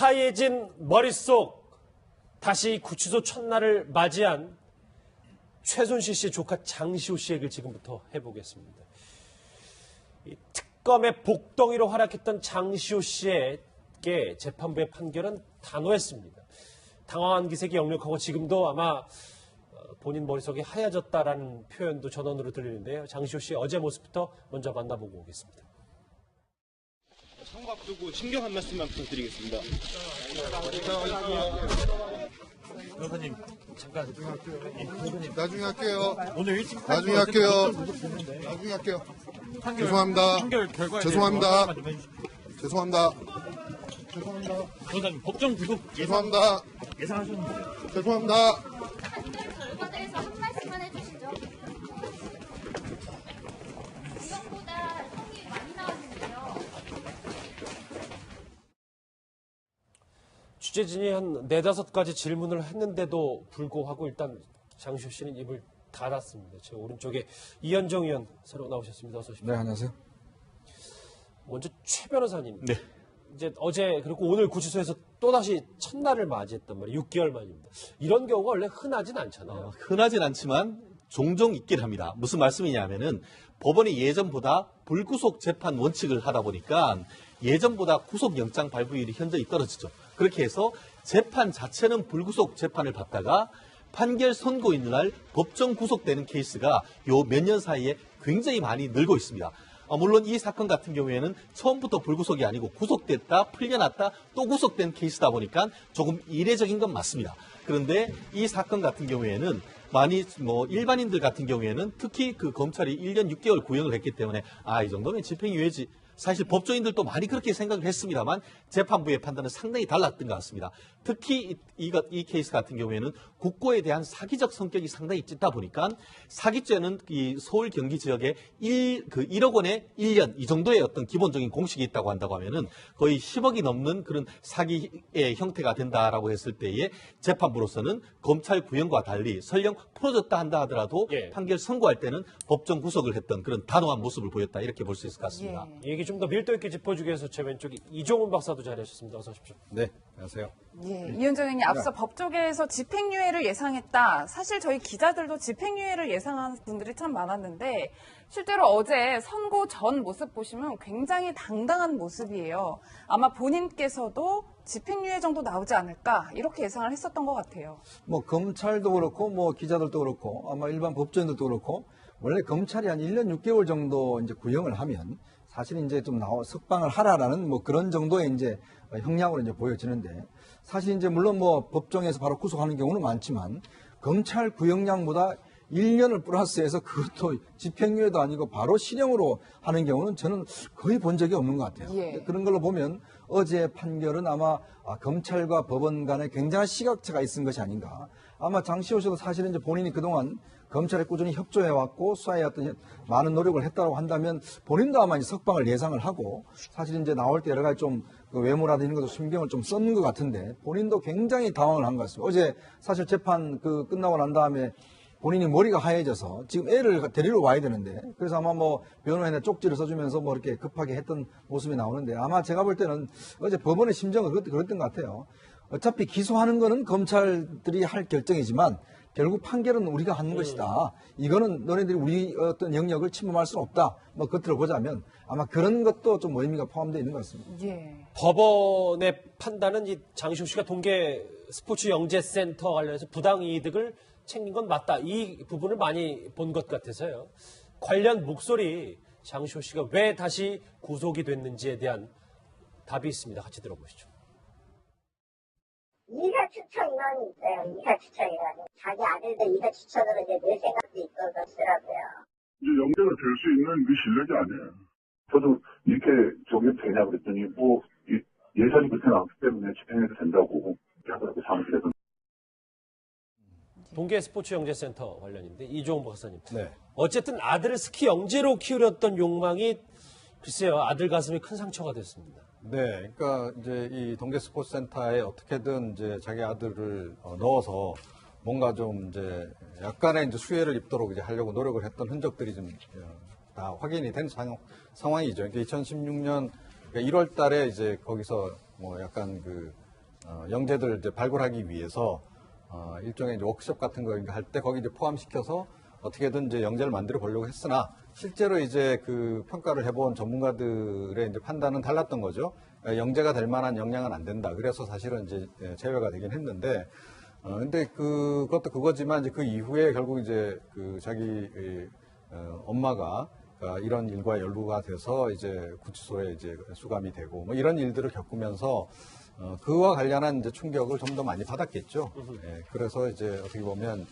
하얘진 머릿속, 다시 구치소 첫날을 맞이한 최순실 씨의 조카 장시호 씨 얘기를 지금부터 해보겠습니다. 이 특검의 복덩이로 활약했던 장시호 씨에게 재판부의 판결은 단호했습니다. 당황한 기색이 역력하고 지금도 아마 본인 머릿속이 하얘졌다라는 표현도 전원으로 들리는데요. 장시호 씨의 어제 모습부터 먼저 만나보고 오겠습니다. 선거 앞두고 신경 한 말씀만 부탁드리겠습니다. 변호사님 잠깐 나중에 할게요. 오늘 일찍 나중에 할게요. 나중에 할게요. 죄송합니다. 판결 결과에 죄송합니다. 대해서 말씀만 좀 해주시죠. 죄송합니다. 죄송합니다. 변호사님 법정 구속 죄송합니다. 예상하셨는데 죄송합니다. 결과에 대해서 한 말씀만 해주시죠. 이것보다 성이 많이 나왔는데요. 취재진이 한 4-5가지 질문을 했는데도 불구하고 일단 장시호 씨는 입을 닫았습니다. 제 오른쪽에 이현정 의원 새로 나오셨습니다. 어서 오십시오. 네, 안녕하세요. 먼저 최 변호사님. 네. 이제 어제 그리고 오늘 구치소에서 또다시 첫날을 맞이했단 말이에요. 6개월 만입니다. 이런 경우가 원래 흔하진 않잖아요. 흔하진 않지만 종종 있긴 합니다. 무슨 말씀이냐면은 법원이 예전보다 불구속 재판 원칙을 하다 보니까 예전보다 구속영장 발부율이 현저히 떨어지죠. 그렇게 해서 재판 자체는 불구속 재판을 받다가 판결 선고인 날 법정 구속되는 케이스가 요 몇 년 사이에 굉장히 많이 늘고 있습니다. 물론 이 사건 같은 경우에는 처음부터 불구속이 아니고 구속됐다, 풀려났다, 또 구속된 케이스다 보니까 조금 이례적인 건 맞습니다. 그런데 이 사건 같은 경우에는 많이 일반인들 같은 경우에는 특히 그 검찰이 1년 6개월 구형을 했기 때문에 이 정도면 집행유예지. 사실 법조인들도 많이 그렇게 생각을 했습니다만 재판부의 판단은 상당히 달랐던 것 같습니다. 특히 이 케이스 같은 경우에는 국고에 대한 사기적 성격이 상당히 짙다 보니까 사기죄는 이 서울 경기 지역에 1억 원에 1년 이 정도의 어떤 기본적인 공식이 있다고 한다고 하면은 거의 10억이 넘는 그런 사기의 형태가 된다라고 했을 때에 재판부로서는 검찰 구형과 달리 설령 풀어졌다 한다 하더라도 판결 선고할 때는 법정 구속을 했던 그런 단호한 모습을 보였다 이렇게 볼 수 있을 것 같습니다. 이 얘기 좀 더 밀도 있게 짚어주기 위해서 제 왼쪽에 이종훈 박사도 자리하셨습니다. 어서 오십시오. 네, 안녕하세요. 예, 이현정 의원이 앞서 법조계에서 집행유예를 예상했다. 사실 저희 기자들도 집행유예를 예상하는 분들이 참 많았는데 실제로 어제 선고 전 모습 보시면 굉장히 당당한 모습이에요. 아마 본인께서도 집행유예 정도 나오지 않을까 이렇게 예상을 했었던 것 같아요. 검찰도 그렇고 기자들도 그렇고 아마 일반 법조인들도 그렇고 원래 검찰이 한 1년 6개월 정도 이제 구형을 하면 사실 이제 좀 석방을 하라라는 그런 정도의 이제 형량으로 이제 보여지는데 사실 이제 물론 법정에서 바로 구속하는 경우는 많지만 검찰 구형량보다 1년을 플러스해서 그것도 집행유예도 아니고 바로 실형으로 하는 경우는 저는 거의 본 적이 없는 것 같아요. 예. 그런 걸로 보면 어제 판결은 아마 검찰과 법원 간에 굉장한 시각차가 있은 것이 아닌가. 아마 장시호 씨도 사실은 이제 본인이 그동안 검찰에 꾸준히 협조해왔고 수사에 어떤 많은 노력을 했다고 한다면 본인도 아마 이제 석방을 예상을 하고 사실 이제 나올 때 여러 가지 좀 외모라든지 이런 것도 신경을 좀 썼는 것 같은데 본인도 굉장히 당황을 한 것 같습니다. 어제 사실 재판 끝나고 난 다음에 본인이 머리가 하얘져서 지금 애를 데리러 와야 되는데 그래서 아마 변호인에 쪽지를 써주면서 이렇게 급하게 했던 모습이 나오는데 아마 제가 볼 때는 어제 법원의 심정은 그랬던 것 같아요. 어차피 기소하는 거는 검찰들이 할 결정이지만 결국 판결은 우리가 하는 것이다. 이거는 너네들이 우리 어떤 영역을 침범할 수는 없다. 겉으로 보자면 아마 그런 것도 좀 의미가 포함되어 있는 것 같습니다. 예. 법원의 판단은 이 장시호 씨가 동계 스포츠 영재센터 관련해서 부당 이득을 챙긴 건 맞다. 이 부분을 많이 본 것 같아서요. 관련 목소리 장시호 씨가 왜 다시 구속이 됐는지에 대한 답이 있습니다. 같이 들어보시죠. 이사 추천인원이 있어요. 이사 추천이라고. 자기 아들도 이사 추천으로 이제 낼 생각도 있고 그렇더라고요. 이제 연결이 될 수 있는 그 실력이 아니에요. 저도 이렇게 저게 되냐 그랬더니 예산이 그렇게 나왔기 때문에 집행해도 된다고 하더라고요. 사무실에서. 동계 스포츠 영재센터 관련인데 이종훈 박사님. 네. 어쨌든 아들을 스키 영재로 키우렸던 욕망이 글쎄요 아들 가슴에 큰 상처가 됐습니다. 네, 그러니까 이제 이 동계 스포츠센터에 어떻게든 이제 자기 아들을 넣어서 뭔가 좀 이제 약간의 이제 수혜를 입도록 이제 하려고 노력을 했던 흔적들이 좀 다 확인이 된 상황이죠. 그러니까 2016년 1월 달에 이제 거기서 약간 영재들 이제 발굴하기 위해서 일종의 이제 워크숍 같은 거 할 때 거기 이제 포함시켜서 어떻게든 이제 영재를 만들어 보려고 했으나 실제로 이제 그 평가를 해본 전문가들의 이제 판단은 달랐던 거죠. 영재가 될 만한 역량은 안 된다. 그래서 사실은 이제 제외가 되긴 했는데, 근데 그것도 그거지만 이제 그 이후에 결국 이제 그 자기 엄마가 이런 일과 연루가 돼서 이제 구치소에 이제 수감이 되고 뭐 이런 일들을 겪으면서 그와 관련한 이제 충격을 좀 더 많이 받았겠죠. 그래서 이제 어떻게 보면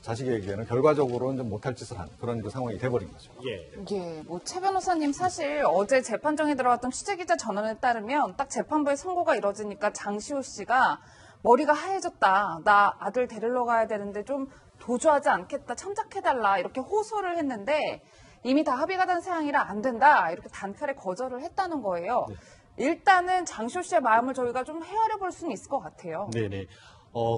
자식에게는 결과적으로는 좀 못할 짓을 한 그런 그 상황이 돼버린 거죠. 예, 뭐 최 변호사님 사실 어제 재판정에 들어갔던 취재기자 전원에 따르면 딱 재판부의 선고가 이뤄지니까 장시호 씨가 머리가 하얘졌다. 나 아들 데리러 가야 되는데 좀 도주하지 않겠다. 참작해달라. 이렇게 호소를 했는데 이미 다 합의가 된 사항이라 안 된다. 이렇게 단칼에 거절을 했다는 거예요. 일단은 장시호 씨의 마음을 저희가 좀 헤아려 볼 수는 있을 것 같아요. 네네.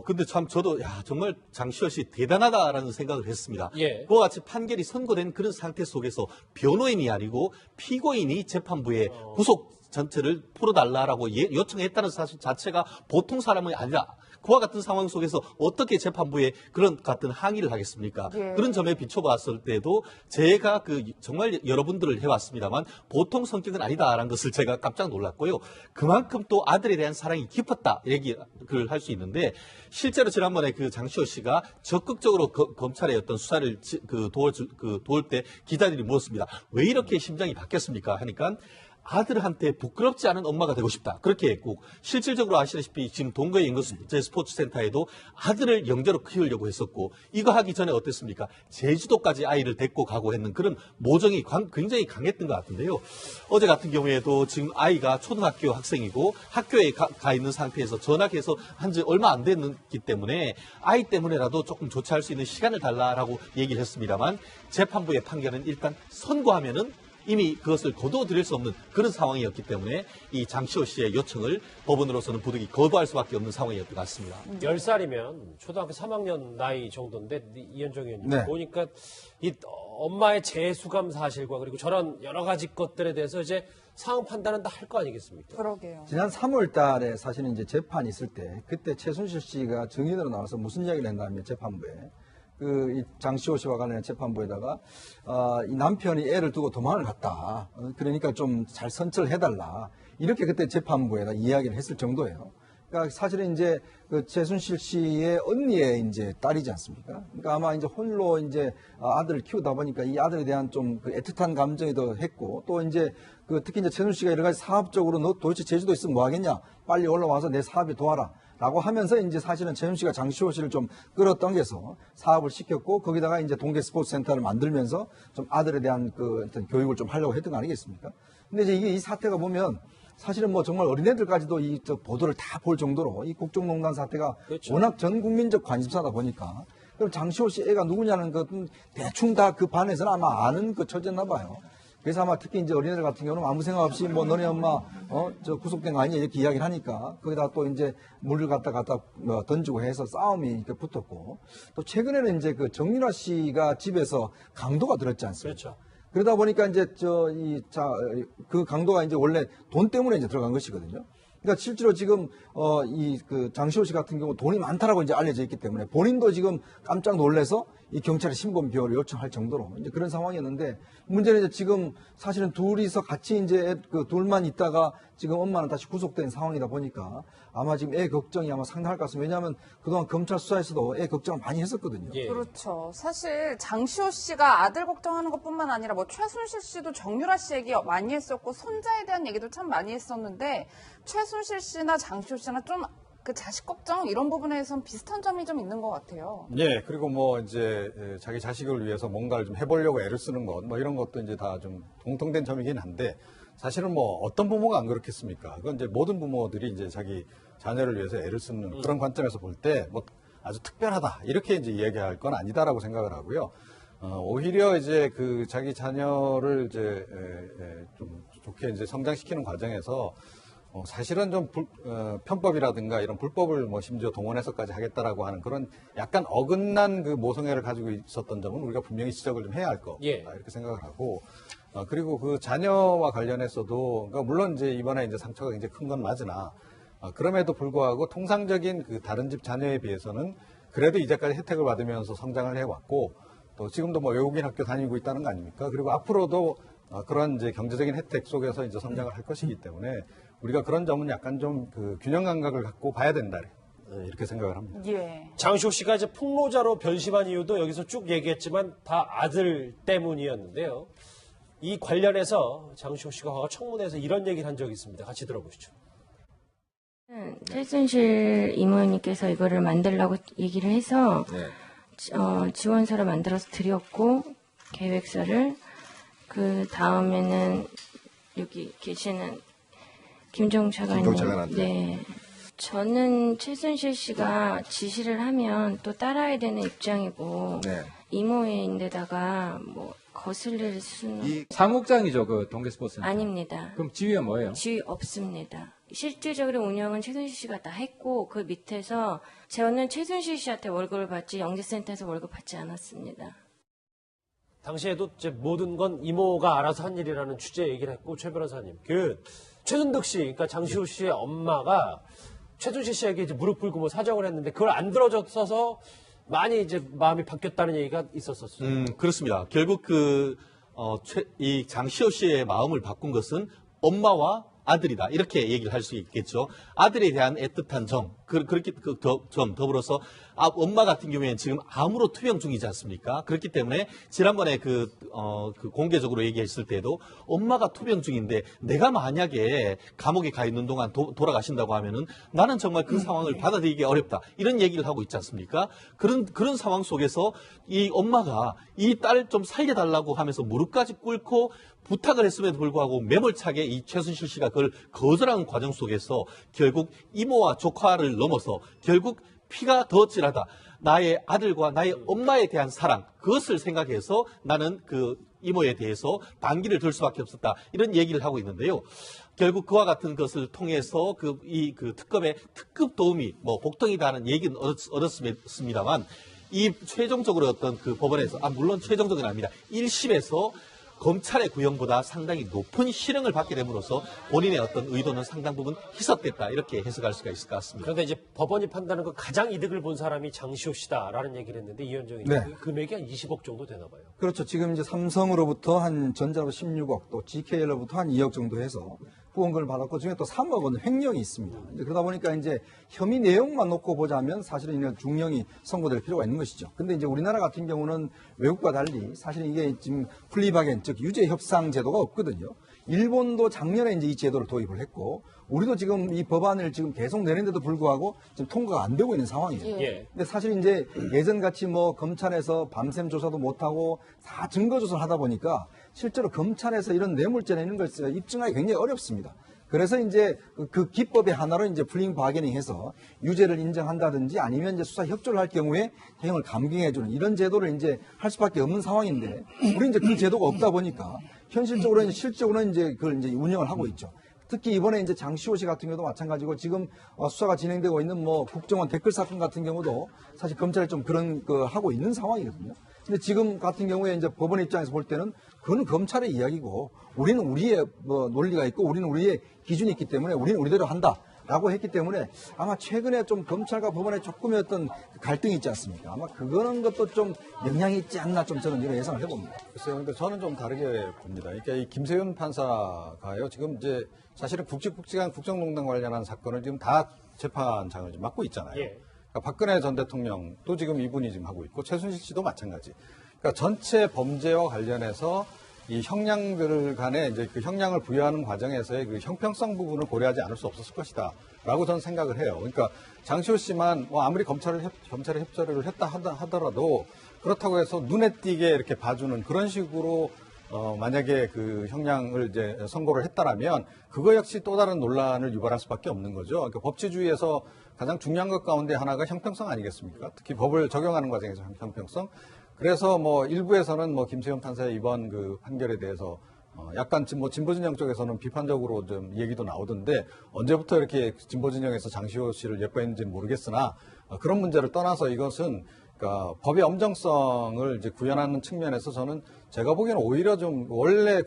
근데 참 저도 정말 장시호 씨 대단하다라는 생각을 했습니다. 예. 그와 같이 판결이 선고된 그런 상태 속에서 변호인이 아니고 피고인이 재판부에 구속 전체를 풀어달라라고 요청했다는 사실 자체가 보통 사람이 아니라 그와 같은 상황 속에서 어떻게 재판부에 그런 같은 항의를 하겠습니까? 예. 그런 점에 비춰봤을 때도 제가 정말 여러분들을 해왔습니다만 보통 성격은 아니다라는 것을 제가 깜짝 놀랐고요. 그만큼 또 아들에 대한 사랑이 깊었다 얘기를 할 수 있는데 실제로 지난번에 그 장시호 씨가 적극적으로 검찰의 어떤 수사를 도울 때 기자들이 물었습니다. 왜 이렇게 심정이 바뀌었습니까? 하니까 아들한테 부끄럽지 않은 엄마가 되고 싶다. 그렇게 했고 실질적으로 아시다시피 지금 동거의 연구제 스포츠센터에도 아들을 영재로 키우려고 했었고 이거 하기 전에 어땠습니까? 제주도까지 아이를 데리고 가고 했는 그런 모정이 굉장히 강했던 것 같은데요. 어제 같은 경우에도 지금 아이가 초등학교 학생이고 학교에 가 있는 상태에서 전학해서 한 지 얼마 안 됐기 때문에 아이 때문에라도 조금 조치할 수 있는 시간을 달라라고 얘기를 했습니다만 재판부의 판결은 일단 선고하면은 이미 그것을 거두어들일 수 없는 그런 상황이었기 때문에 이 장시호 씨의 요청을 법원으로서는 부득이 거부할 수밖에 없는 상황이었던 것 같습니다. 10살이면 초등학교 3학년 나이 정도인데 이현정 의원님 네. 보니까 이 엄마의 재수감 사실과 그리고 저런 여러 가지 것들에 대해서 이제 상황 판단은 다 할 거 아니겠습니까? 그러게요. 지난 3월 달에 사실은 이제 재판이 있을 때 그때 최순실 씨가 증인으로 나와서 무슨 이야기를 했냐면 재판부에 이 장시호 씨와 관련한 재판부에다가 이 남편이 애를 두고 도망을 갔다. 그러니까 좀 잘 선처해달라. 이렇게 그때 재판부에다 이야기를 했을 정도예요. 그러니까 사실은 이제 그 최순실 씨의 언니의 이제 딸이지 않습니까? 그러니까 아마 이제 홀로 이제 아들을 키우다 보니까 이 아들에 대한 좀 그 애틋한 감정이 더 했고 또 이제 특히 이제 최순실 씨가 여러 가지 사업적으로 너 도대체 제주도에 있으면 뭐 하겠냐? 빨리 올라와서 내 사업에 도와라. 라고 하면서 이제 사실은 최순실 씨가 장시호 씨를 좀 끌어당겨서 사업을 시켰고 거기다가 이제 동계 스포츠 센터를 만들면서 좀 아들에 대한 그 어떤 교육을 좀 하려고 했던 거 아니겠습니까? 근데 이제 이 사태가 보면 사실은 뭐 정말 어린애들까지도 이 보도를 다 볼 정도로 이 국정농단 사태가 그렇죠. 워낙 전 국민적 관심사다 보니까 그럼 장시호 씨 애가 누구냐는 것은 대충 다 그 반에서는 아마 아는 그 처지였나 봐요. 그래서 아마 특히 이제 어린애들 같은 경우는 아무 생각 없이 뭐 너네 엄마 저 구속된 거 아니냐 이렇게 이야기를 하니까 거기다 또 이제 물을 갖다 던지고 해서 싸움이 이렇게 붙었고 또 최근에는 이제 그 정윤아 씨가 집에서 강도가 들었지 않습니까? 그렇죠. 그러다 보니까 이제 그 강도가 이제 원래 돈 때문에 이제 들어간 것이거든요. 그러니까 실제로 지금 그 장시호 씨 같은 경우 돈이 많다라고 이제 알려져 있기 때문에 본인도 지금 깜짝 놀래서 이 경찰에 신고비 비호를 요청할 정도로 이제 그런 상황이었는데 문제는 이제 지금 사실은 둘이서 같이 이제 그 둘만 있다가 지금 엄마는 다시 구속된 상황이다 보니까 아마 지금 애 걱정이 아마 상당할 것 같습니다. 왜냐하면 그동안 검찰 수사에서도 애 걱정을 많이 했었거든요. 예. 그렇죠. 사실 장시호 씨가 아들 걱정하는 것뿐만 아니라 뭐 최순실 씨도 정유라 씨 얘기 많이 했었고 손자에 대한 얘기도 참 많이 했었는데 최순실 씨나 장시호 씨나 좀 그 자식 걱정 이런 부분에선 비슷한 점이 좀 있는 것 같아요. 네, 그리고 뭐 이제 자기 자식을 위해서 뭔가를 좀 해보려고 애를 쓰는 것, 뭐 이런 것도 이제 다 좀 공통된 점이긴 한데 사실은 뭐 어떤 부모가 안 그렇겠습니까? 그건 이제 모든 부모들이 이제 자기 자녀를 위해서 애를 쓰는 그런 관점에서 볼 때 뭐 아주 특별하다 이렇게 이제 이야기할 건 아니다라고 생각을 하고요. 오히려 이제 그 자기 자녀를 이제 좀 좋게 이제 성장시키는 과정에서 사실은 좀 편법이라든가 이런 불법을 뭐 심지어 동원해서까지 하겠다라고 하는 그런 약간 어긋난 그 모성애를 가지고 있었던 점은 우리가 분명히 지적을 좀 해야 할 것 같다 이렇게 생각을 하고 그리고 그 자녀와 관련해서도 그러니까 물론 이제 이번에 이제 상처가 굉장히 큰 건 맞으나 그럼에도 불구하고 통상적인 그 다른 집 자녀에 비해서는 그래도 이제까지 혜택을 받으면서 성장을 해왔고 또 지금도 뭐 외국인 학교 다니고 있다는 거 아닙니까? 그리고 앞으로도 그런 이제 경제적인 혜택 속에서 이제 성장을 할 것이기 때문에 우리가 그런 점은 약간 좀 그 균형 감각을 갖고 봐야 된다. 이렇게 생각을 합니다. 예. 장시호 씨가 이제 폭로자로 변심한 이유도 여기서 쭉 얘기했지만 다 아들 때문이었는데요. 이 관련해서 장시호 씨가 과거 청문회에서 이런 얘기를 한 적이 있습니다. 같이 들어보시죠. 최순실 이모님께서 이거를 만들라고 얘기를 해서 지원서를 만들어서 드렸고 계획서를 그 다음에는 여기 계시는 김종 차관님. 네. 저는 최순실 씨가 지시를 하면 또 따라야 되는 입장이고 이모인데다가 뭐 거슬릴 수는 사무국장이죠, 그 동계스포츠. 아닙니다. 그럼 지위가 뭐예요? 지위 없습니다. 실질적으로 운영은 최순실 씨가 다 했고 그 밑에서 저는 최순실 씨한테 월급을 받지 영재센터에서 월급 받지 않았습니다. 당시에도 이제 모든 건 이모가 알아서 한 일이라는 취지의 얘기를 했고 최 변호사님, 그 최순득 씨, 그러니까 장시호 씨의 엄마가 최순실 씨에게 이제 무릎 꿇고 뭐 사정을 했는데 그걸 안 들어줬어서 많이 이제 마음이 바뀌었다는 얘기가 있었었어요. 그렇습니다. 결국 이 장시호 씨의 마음을 바꾼 것은 엄마와 아들이다. 이렇게 얘기를 할 수 있겠죠. 아들에 대한 애틋한 점, 그렇게 점 더불어서 엄마 같은 경우에는 지금 암으로 투병 중이지 않습니까? 그렇기 때문에 지난번에 그 공개적으로 얘기했을 때도 엄마가 투병 중인데 내가 만약에 감옥에 가 있는 동안 돌아가신다고 하면은 나는 정말 그 상황을 받아들이기 어렵다. 이런 얘기를 하고 있지 않습니까? 그런 상황 속에서 이 엄마가 이 딸 좀 살려달라고 하면서 무릎까지 꿇고 부탁을 했음에도 불구하고 매몰차게 이 최순실 씨가 그걸 거절하는 과정 속에서 결국 이모와 조카를 넘어서 결국 피가 더 진하다. 나의 아들과 나의 엄마에 대한 사랑, 그것을 생각해서 나는 그 이모에 대해서 반기를 들 수밖에 없었다. 이런 얘기를 하고 있는데요. 결국 그와 같은 것을 통해서 그 특검의 특급 도움이 뭐 복통이다는 얘기는 얻었습니다만 이 최종적으로 어떤 그 법원에서, 물론 최종적은 아닙니다. 1심에서 검찰의 구형보다 상당히 높은 실형을 받게 됨으로써 본인의 어떤 의도는 상당 부분 희석됐다. 이렇게 해석할 수가 있을 것 같습니다. 그런데 이제 법원이 판단한 그 가장 이득을 본 사람이 장시호 씨다라는 얘기를 했는데 이현정이 그 금액이 한 20억 정도 되나 봐요. 그렇죠. 지금 이제 삼성으로부터 한 전자로부터 16억, 또 GKL로부터 한 2억 정도 해서 후원금을 받았고 중에 또 3억 원 횡령이 있습니다. 그러다 보니까 이제 혐의 내용만 놓고 보자면 사실은 이런 중형이 선고될 필요가 있는 것이죠. 근데 이제 우리나라 같은 경우는 외국과 달리 사실 이게 지금 플리바겐, 즉 유죄 협상 제도가 없거든요. 일본도 작년에 이제 이 제도를 도입을 했고 우리도 지금 이 법안을 지금 계속 내는데도 불구하고 지금 통과가 안 되고 있는 상황이에요. 근데 사실 이제 예전 같이 뭐 검찰에서 밤샘 조사도 못하고 다 증거 조사를 하다 보니까 실제로 검찰에서 이런 뇌물죄 내는 걸 입증하기 굉장히 어렵습니다. 그래서 이제 그 기법의 하나로 이제 플링 바게닝 해서 유죄를 인정한다든지 아니면 이제 수사 협조를 할 경우에 형을 감경해주는 이런 제도를 이제 할 수밖에 없는 상황인데 우리 이제 그 제도가 없다 보니까 현실적으로는 실적으로는 이제 그걸 이제 운영을 하고 있죠. 특히 이번에 이제 장시호 씨 같은 경우도 마찬가지고 지금 수사가 진행되고 있는 뭐 국정원 댓글 사건 같은 경우도 사실 검찰이 좀 그런 거 하고 있는 상황이거든요. 근데 지금 같은 경우에 이제 법원 입장에서 볼 때는 그건 검찰의 이야기고 우리는 우리의 뭐 논리가 있고 우리는 우리의 기준이 있기 때문에 우리는 우리대로 한다라고 했기 때문에 아마 최근에 좀 검찰과 법원의 조금의 어떤 갈등이 있지 않습니까? 아마 그거는 것도 좀 영향이 있지 않나 좀 저는 이런 예상을 해봅니다. 글쎄요. 근데 저는 좀 다르게 봅니다. 그러니까 이 김세윤 판사가요. 지금 이제 사실은 굵직굵직한 국정농단 관련한 사건을 지금 다 재판장을 지금 맡고 있잖아요. 그러니까 박근혜 전 대통령도 지금 이분이 지금 하고 있고 최순실 씨도 마찬가지. 그러니까 전체 범죄와 관련해서 이 형량들 간에 이제 그 형량을 부여하는 과정에서의 그 형평성 부분을 고려하지 않을 수 없었을 것이다라고 저는 생각을 해요. 그러니까 장시호 씨만 뭐 아무리 검찰에 협조를 했다 하더라도 그렇다고 해서 눈에 띄게 이렇게 봐주는 그런 식으로 만약에 그 형량을 이제 선고를 했다라면 그거 역시 또 다른 논란을 유발할 수밖에 없는 거죠. 그러니까 법치주의에서 가장 중요한 것 가운데 하나가 형평성 아니겠습니까? 특히 법을 적용하는 과정에서 형평성. 그래서 뭐 일부에서는 뭐 김세윤 판사의 이번 그 판결에 대해서 약간 뭐 진보진영 쪽에서는 비판적으로 좀 얘기도 나오던데 언제부터 이렇게 진보진영에서 장시호 씨를 예뻐했는지는 모르겠으나 그런 문제를 떠나서 이것은 그러니까 법의 엄정성을 이제 구현하는 측면에서 저는 제가 보기에는 오히려 좀 원래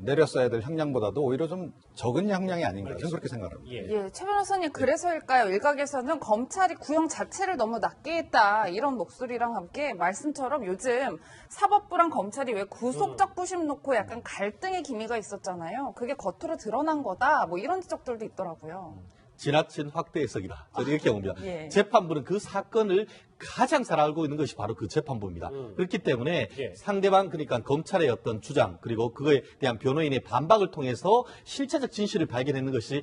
내렸어야 될 형량보다도 오히려 좀 적은 형량이 아닌가 저는 그렇게 생각합니다. 예, 최 변호사님 그래서일까요? 일각에서는 검찰이 구형 자체를 너무 낮게 했다 이런 목소리랑 함께 말씀처럼 요즘 사법부랑 검찰이 왜 구속적 부심 놓고 약간 갈등의 기미가 있었잖아요. 그게 겉으로 드러난 거다 뭐 이런 지적들도 있더라고요. 지나친 확대 해석이다. 저는 이렇게 봅니다. 예. 재판부는 그 사건을 가장 잘 알고 있는 것이 바로 그 재판부입니다. 그렇기 때문에 상대방 그러니까 검찰의 어떤 주장 그리고 그거에 대한 변호인의 반박을 통해서 실체적 진실을 발견하는 것이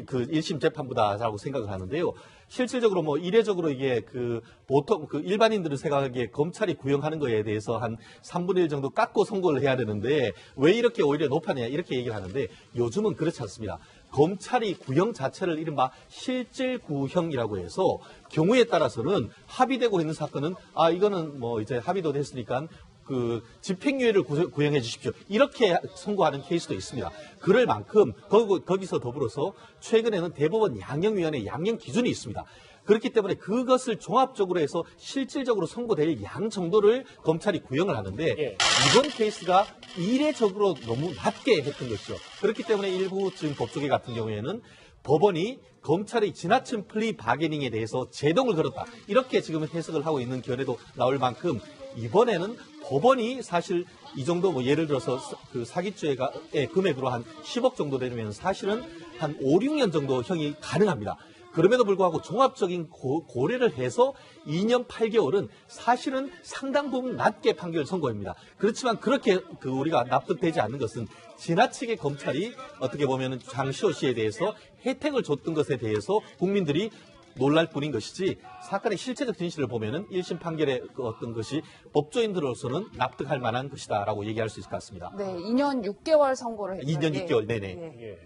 그 1심 재판부다라고 생각을 하는데요. 실질적으로 뭐 이례적으로 이게 그 보통 그 일반인들은 생각하기에 검찰이 구형하는 거에 대해서 한 3분의 1 정도 깎고 선고를 해야 되는데 왜 이렇게 오히려 높았냐 이렇게 얘기를 하는데 요즘은 그렇지 않습니다. 검찰이 구형 자체를 이른바 실질 구형이라고 해서 경우에 따라서는 합의되고 있는 사건은 이거는 뭐 이제 합의도 됐으니까 그 집행유예를 구형해 주십시오. 이렇게 선고하는 케이스도 있습니다. 그럴 만큼 거기서 더불어서 최근에는 대법원 양형위원회 양형 기준이 있습니다. 그렇기 때문에 그것을 종합적으로 해서 실질적으로 선고될 양 정도를 검찰이 구형을 하는데 이번 케이스가 이례적으로 너무 낮게 했던 것이죠. 그렇기 때문에 일부 지금 법조계 같은 경우에는 법원이 검찰의 지나친 플리 바게닝에 대해서 제동을 걸었다. 이렇게 지금 해석을 하고 있는 견해도 나올 만큼 이번에는 법원이 사실 이 정도 뭐 예를 들어서 그 사기죄의 금액으로 한 10억 정도 되면 사실은 한 5, 6년 정도 형이 가능합니다. 그럼에도 불구하고 종합적인 고려를 해서 2년 8개월은 사실은 상당 부분 낮게 판결 선고입니다. 그렇지만 그렇게 우리가 납득되지 않는 것은 지나치게 검찰이 어떻게 보면 장시호 씨에 대해서 혜택을 줬던 것에 대해서 국민들이 놀랄 뿐인 것이지 사건의 실체적 진실을 보면은 1심 판결의 어떤 것이 법조인들로서는 납득할 만한 것이다라고 얘기할 수 있을 것 같습니다. 네, 2년 6개월 선고를 했어요. 2년 6개월, 네네. 예.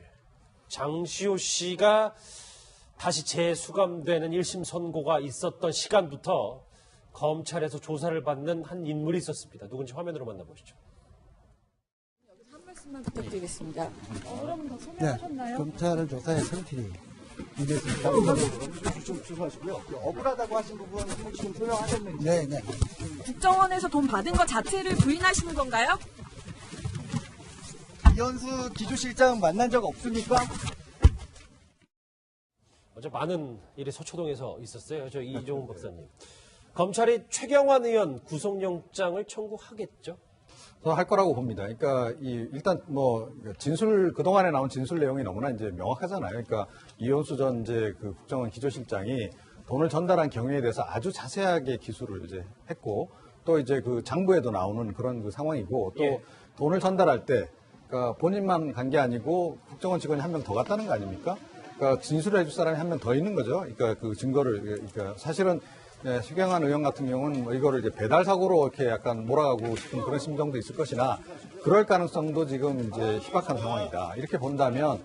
장시호 씨가 다시 재수감되는 1심 선고가 있었던 시간부터 검찰에서 조사를 받는 한 인물이 있었습니다. 누군지 화면으로 만나보시죠. 한 말씀만 부탁드리겠습니다. 그럼 더 네, 소명하셨나요? 검찰을 조사해 성실히 임했습니다. 좀 죄송하시고요. 억울하다고 하신 부분 혹시 좀 설명하셨는지. 네, 네. 국정원에서 돈 받은 것 자체를 부인하시는 건가요? 이현수 기조실장 만난 적 없습니까? 어제 많은 일이 서초동에서 있었어요. 저 이종훈 박사님. 검찰이 최경환 의원 구속영장을 청구하겠죠? 저는 할 거라고 봅니다. 그러니까 일단 뭐 진술 그동안에 나온 진술 내용이 너무나 이제 명확하잖아요. 그러니까 이현수 전 이제 그 국정원 기조실장이 돈을 전달한 경위에 대해서 아주 자세하게 기술을 이제 했고 또 이제 그 장부에도 나오는 그런 그 상황이고 또 돈을 전달할 때 그러니까 본인만 간 게 아니고 국정원 직원이 한 명 더 갔다는 거 아닙니까? 그러니까 진술을 해줄 사람이 한 명 더 있는 거죠. 그러니까 그 증거를 그러니까 사실은 최경환 의원 같은 경우는 뭐 이거를 이제 배달 사고로 이렇게 약간 몰아가고 싶은 그런 심정도 있을 것이나 그럴 가능성도 지금 이제 희박한 상황이다. 이렇게 본다면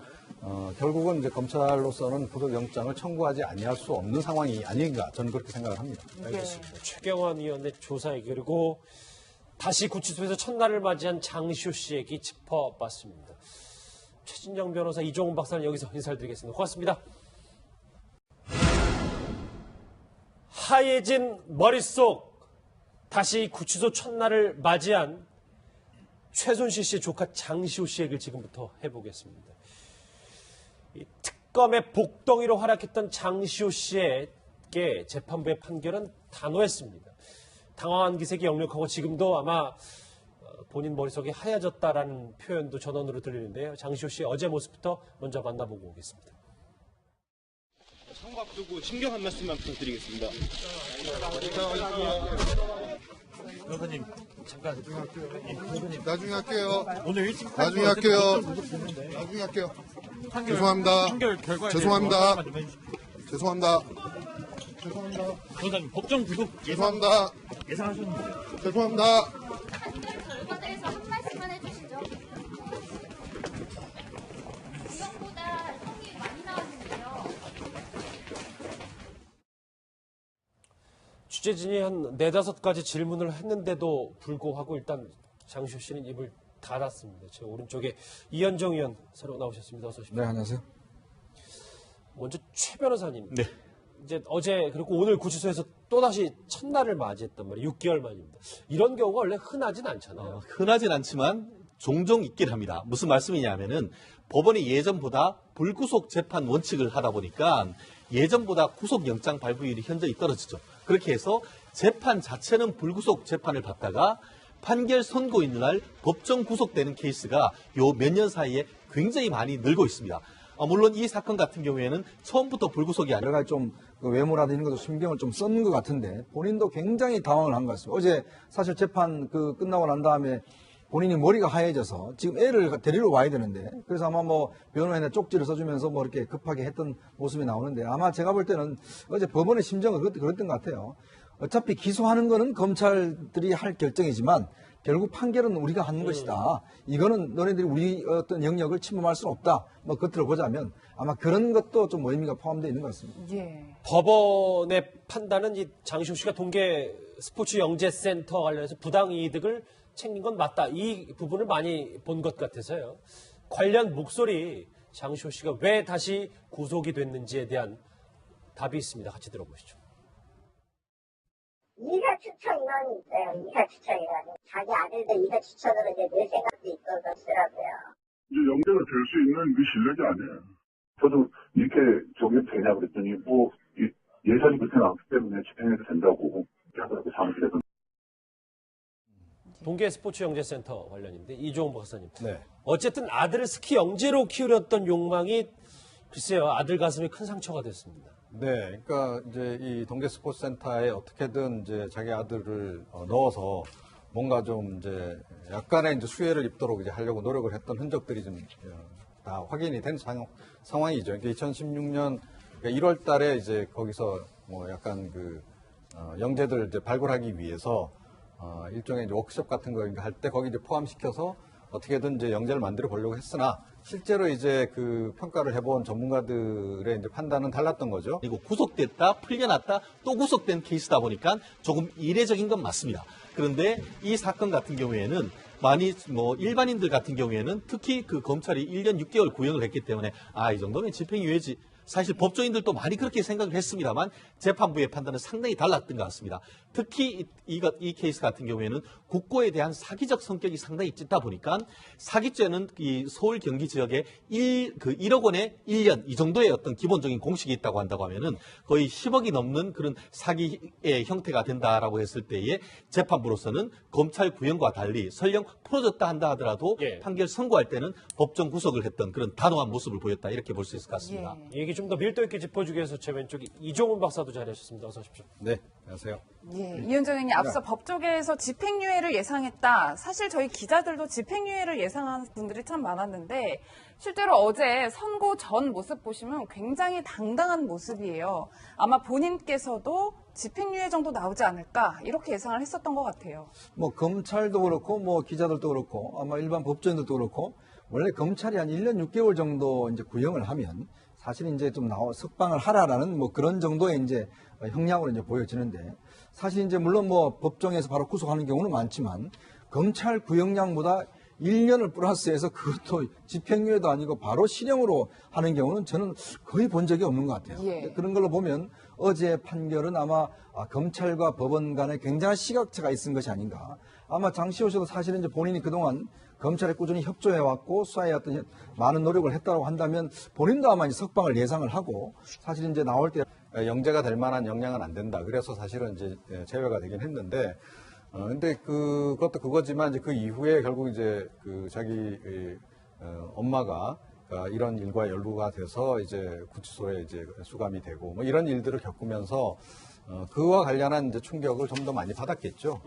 결국은 이제 검찰로서는 구속영장을 청구하지 아니할 수 없는 상황이 아닌가 저는 그렇게 생각을 합니다. 알겠습니다. 최경환 의원의 조사에 그리고 다시 구치소에서 첫날을 맞이한 장시호 씨 얘기 짚어봤습니다. 최진영 변호사, 이종훈 박사는 여기서 인사를 드리겠습니다. 고맙습니다. 하얘진 머릿속, 다시 구치소 첫날을 맞이한 최순실 씨의 조카 장시호 씨 얘기를 지금부터 해보겠습니다. 이 특검의 복덩이로 활약했던 장시호 씨에게 재판부의 판결은 단호했습니다. 당황한 기색이 역력하고 지금도 아마 본인 머릿속이 하얘졌다라는 표현도 전원으로 들리는데요. 장시호 씨의 어제 모습부터 먼저 만나보고 오겠습니다. 선거 앞두고 신경 한 말씀만 부탁드리겠습니다. 변호사님 잠깐. 나중에 할게요. 오늘 1심 나중에 할게요. 나중에 할게요. 죄송합니다. 판결 결과에 죄송합니다. 대해서 말씀해 주십시오. 죄송합니다. 변호사님 법정 구속 죄송합니다. 예상하셨는데. 죄송합니다. 결과에 대해서 한 말씀만 해주시죠. 구형보다 성이 많이 나왔는데요. 취재진이 한 4-5가지 질문을 했는데도 불구하고 일단 장시호 씨는 입을 닫았습니다. 제 오른쪽에 이현정 의원 새로 나오셨습니다. 어서 오십시오. 네, 안녕하세요. 먼저 최 변호사님. 네. 이제 어제 그리고 오늘 구치소에서 또다시 첫날을 맞이했단 말이에요. 6개월 만입니다. 이런 경우가 원래 흔하진 않잖아요. 흔하진 않지만 종종 있긴 합니다. 무슨 말씀이냐면은 법원이 예전보다 불구속 재판 원칙을 하다 보니까 예전보다 구속영장 발부율이 현저히 떨어지죠. 그렇게 해서 재판 자체는 불구속 재판을 받다가 판결 선고 있는 날 법정 구속되는 케이스가 요 몇 년 사이에 굉장히 많이 늘고 있습니다. 물론 이 사건 같은 경우에는 처음부터 불구속이 아니라 여러 가지 좀 외모라든지 이런 것도 신경을 좀 썼는 것 같은데 본인도 굉장히 당황을 한 것 같습니다. 어제 사실 재판 끝나고 난 다음에 본인이 머리가 하얘져서 지금 애를 데리러 와야 되는데 그래서 아마 뭐 변호인에 쪽지를 써주면서 뭐 이렇게 급하게 했던 모습이 나오는데 아마 제가 볼 때는 어제 법원의 심정은 그랬던 것 같아요. 어차피 기소하는 거는 검찰들이 할 결정이지만 결국 판결은 우리가 하는 것이다. 이거는 너네들이 우리 어떤 영역을 침범할 수는 없다. 뭐 겉으로 보자면 아마 그런 것도 좀 의미가 포함되어 있는 것 같습니다. 예. 법원의 판단은 이 장시호 씨가 동계 스포츠 영재센터 관련해서 부당 이득을 챙긴 건 맞다. 이 부분을 많이 본 것 같아서요. 관련 목소리 장시호 씨가 왜 다시 구속이 됐는지에 대한 답이 있습니다. 같이 들어보시죠. 이사 추천 인원이 있어요. 이사 추천이라는. 자기 아들도 이사 추천으로 이제 낼 생각도 있고 그렇더라고요. 이제 영재가 될 수 있는 그 실력이 아니에요. 저도 이렇게 저게 되냐 그랬더니 뭐 예산이 그렇게 나왔기 때문에 집행해도 된다고 하더라고요. 사무실에서. 동계 스포츠 영재센터 관련인데 이종훈 박사님. 네. 어쨌든 아들을 스키 영재로 키우렸던 욕망이 글쎄요 아들 가슴에 큰 상처가 됐습니다. 네, 그러니까 이제 이 동계 스포츠 센터에 어떻게든 이제 자기 아들을 넣어서 뭔가 좀 이제 약간의 이제 수혜를 입도록 이제 하려고 노력을 했던 흔적들이 좀 다 확인이 된 상황이죠. 그러니까 2016년 1월 달에 이제 거기서 뭐 약간 영재들 이제 발굴하기 위해서 일종의 이제 워크숍 같은 거 할 때 거기 이제 포함시켜서 어떻게든 이제 영재를 만들어 보려고 했으나 실제로 이제 그 평가를 해본 전문가들의 이제 판단은 달랐던 거죠. 그리고 구속됐다, 풀려났다, 또 구속된 케이스다 보니까 조금 이례적인 건 맞습니다. 그런데 이 사건 같은 경우에는 많이 일반인들 같은 경우에는 특히 그 검찰이 1년 6개월 구형을 했기 때문에 이 정도면 집행유예지. 사실 법조인들도 많이 그렇게 생각을 했습니다만 재판부의 판단은 상당히 달랐던 것 같습니다. 특히 이 케이스 같은 경우에는 국고에 대한 사기적 성격이 상당히 짙다 보니까 사기죄는 이 서울 경기 지역에 1억 원에 1년 이 정도의 어떤 기본적인 공식이 있다고 한다고 하면은 거의 10억이 넘는 그런 사기의 형태가 된다라고 했을 때에 재판부로서는 검찰 구형과 달리 설령 풀어졌다 한다 하더라도 판결 선고할 때는 법정 구속을 했던 그런 단호한 모습을 보였다 이렇게 볼 수 있을 것 같습니다. 이 얘기 좀 더 밀도 있게 짚어주기 위해서 제 왼쪽에 이종훈 박사도 자리하셨습니다. 어서 오십시오. 네, 안녕하세요. 예, 이현정 의원님 앞서 법조계에서 집행유예를 예상했다. 사실 저희 기자들도 집행유예를 예상하는 분들이 참 많았는데 실제로 어제 선고 전 모습 보시면 굉장히 당당한 모습이에요. 아마 본인께서도 집행유예 정도 나오지 않을까 이렇게 예상을 했었던 것 같아요. 뭐 검찰도 그렇고 뭐 기자들도 그렇고 아마 일반 법조인들도 그렇고 원래 검찰이 한 1년 6개월 정도 이제 구형을 하면 사실 이제 좀 석방을 하라라는 뭐 그런 정도의 이제 형량으로 이제 보여지는데 사실 이제 물론 뭐 법정에서 바로 구속하는 경우는 많지만 검찰 구형량보다 1년을 플러스해서 그것도 집행유예도 아니고 바로 실형으로 하는 경우는 저는 거의 본 적이 없는 것 같아요. 예. 그런 걸로 보면 어제 판결은 아마 검찰과 법원 간에 굉장한 시각차가 있은 것이 아닌가. 아마 장시호 씨도 사실은 이제 본인이 그동안 검찰에 꾸준히 협조해왔고 수사에 어떤 많은 노력을 했다고 한다면 본인도 아마 이제 석방을 예상을 하고 사실 이제 나올 때 영재가 될 만한 역량은 안 된다. 그래서 사실은 이제 제외가 되긴 했는데, 근데 그것도 그거지만 이제 그 이후에 결국 이제 자기 엄마가 이런 일과 연루가 돼서 이제 구치소에 이제 수감이 되고 뭐 이런 일들을 겪으면서 그와 관련한 이제 충격을 좀 더 많이 받았겠죠.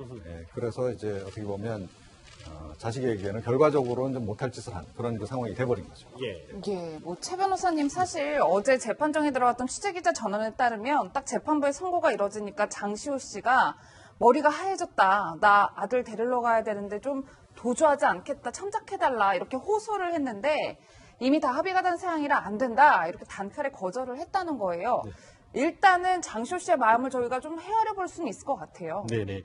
그래서 이제 어떻게 보면 자식에게는 결과적으로는 좀 못할 짓을 한 그런 상황이 돼버린 거죠. 뭐 최 변호사님 사실 어제 재판정에 들어갔던 취재기자 전원에 따르면 딱 재판부의 선고가 이뤄지니까 장시호 씨가 머리가 하얘졌다. 나 아들 데리러 가야 되는데 좀 도주하지 않겠다. 참작해달라. 이렇게 호소를 했는데 이미 다 합의가 된 사항이라 안 된다. 이렇게 단칼에 거절을 했다는 거예요. 일단은 장시호 씨의 마음을 저희가 좀 헤아려 볼 수는 있을 것 같아요. 네네.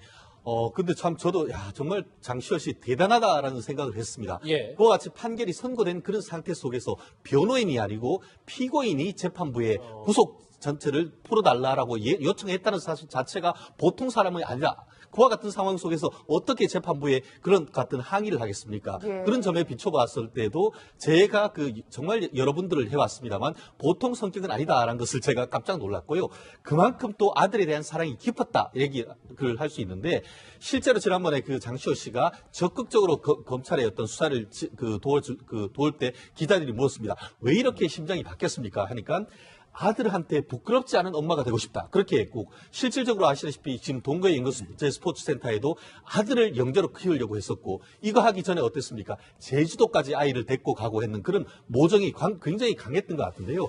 근데 참 저도 정말 장시호 씨 대단하다라는 생각을 했습니다. 예. 그와 같이 판결이 선고된 그런 상태 속에서 변호인이 아니고 피고인이 재판부에 구속 전체를 풀어달라라고 요청했다는 사실 자체가 보통 사람이 아니라 그와 같은 상황 속에서 어떻게 재판부에 그런 같은 항의를 하겠습니까? 예. 그런 점에 비춰봤을 때도 제가 정말 여러분들을 해왔습니다만 보통 성격은 아니다라는 것을 제가 깜짝 놀랐고요. 그만큼 또 아들에 대한 사랑이 깊었다 얘기를 할 수 있는데 실제로 지난번에 그 장시호 씨가 적극적으로 검찰의 어떤 수사를 도울 때 기자들이 물었습니다. 왜 이렇게 심정이 바뀌었습니까? 하니까 아들한테 부끄럽지 않은 엄마가 되고 싶다. 그렇게 했고 실질적으로 아시다시피 지금 동거의 연구제 스포츠센터에도 아들을 영재로 키우려고 했었고 이거 하기 전에 어땠습니까? 제주도까지 아이를 데리고 가고 했는 그런 모정이 굉장히 강했던 것 같은데요.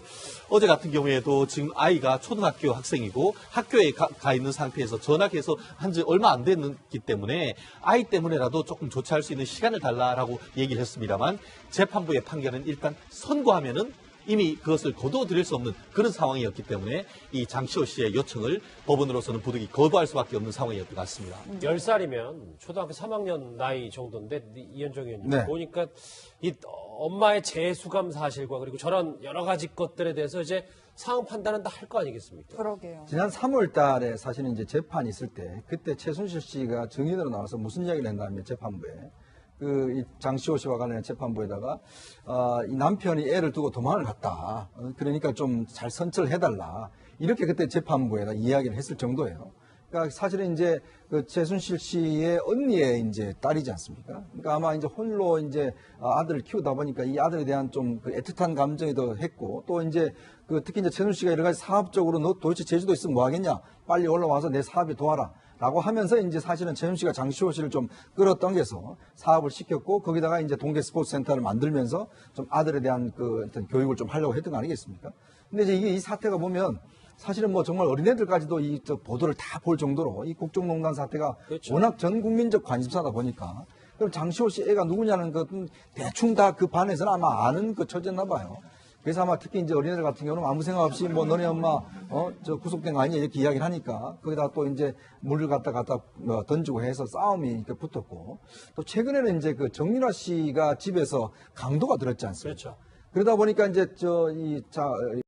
어제 같은 경우에도 지금 아이가 초등학교 학생이고 학교에 가 있는 상태에서 전학해서 한 지 얼마 안 됐기 때문에 아이 때문에라도 조금 조치할 수 있는 시간을 달라라고 얘기를 했습니다만 재판부의 판결은 일단 선고하면은 이미 그것을 거둬들일 수 없는 그런 상황이었기 때문에 이 장시호 씨의 요청을 법원으로서는 부득이 거부할 수밖에 없는 상황이었던 것 같습니다. 10살이면 초등학교 3학년 나이 정도인데 이현정 의원님 네. 보니까 이 엄마의 재수감 사실과 그리고 저런 여러 가지 것들에 대해서 이제 상황 판단은 다 할 거 아니겠습니까? 그러게요. 지난 3월 달에 사실은 이제 재판이 있을 때 그때 최순실 씨가 증인으로 나와서 무슨 이야기를 했냐면 재판부에 이 장시호 씨와 관련된 재판부에다가 이 남편이 애를 두고 도망을 갔다. 그러니까 좀 잘 선처를 해달라. 이렇게 그때 재판부에다 이야기를 했을 정도예요. 그러니까 사실은 이제 그 최순실 씨의 언니의 이제 딸이지 않습니까? 그러니까 아마 이제 홀로 이제 아들을 키우다 보니까 이 아들에 대한 좀 그 애틋한 감정이 더 했고 또 이제 특히 이제 최순실 씨가 여러 가지 사업적으로 너 도대체 제주도 있으면 뭐 하겠냐? 빨리 올라와서 내 사업에 도와라. 라고 하면서 이제 사실은 최순실 씨가 장시호 씨를 좀 끌어당겨서 사업을 시켰고 거기다가 이제 동계 스포츠 센터를 만들면서 좀 아들에 대한 어떤 교육을 좀 하려고 했던 거 아니겠습니까? 근데 이제 이 사태가 보면 사실은 뭐 정말 어린애들까지도 이 보도를 다 볼 정도로 이 국정농단 사태가 그렇죠. 워낙 전 국민적 관심사다 보니까 그럼 장시호 씨 애가 누구냐는 것은 대충 다 그 반에서는 아마 아는 처지였나 봐요. 그래서 아마 특히 이제 어린애들 같은 경우는 아무 생각 없이 뭐 너네 엄마 구속된 거 아니냐 이렇게 이야기를 하니까 거기다 또 이제 물을 갖다 던지고 해서 싸움이 이렇게 붙었고 또 최근에는 이제 그 정민화 씨가 집에서 강도가 들었지 않습니까? 그렇죠. 그러다 보니까 이제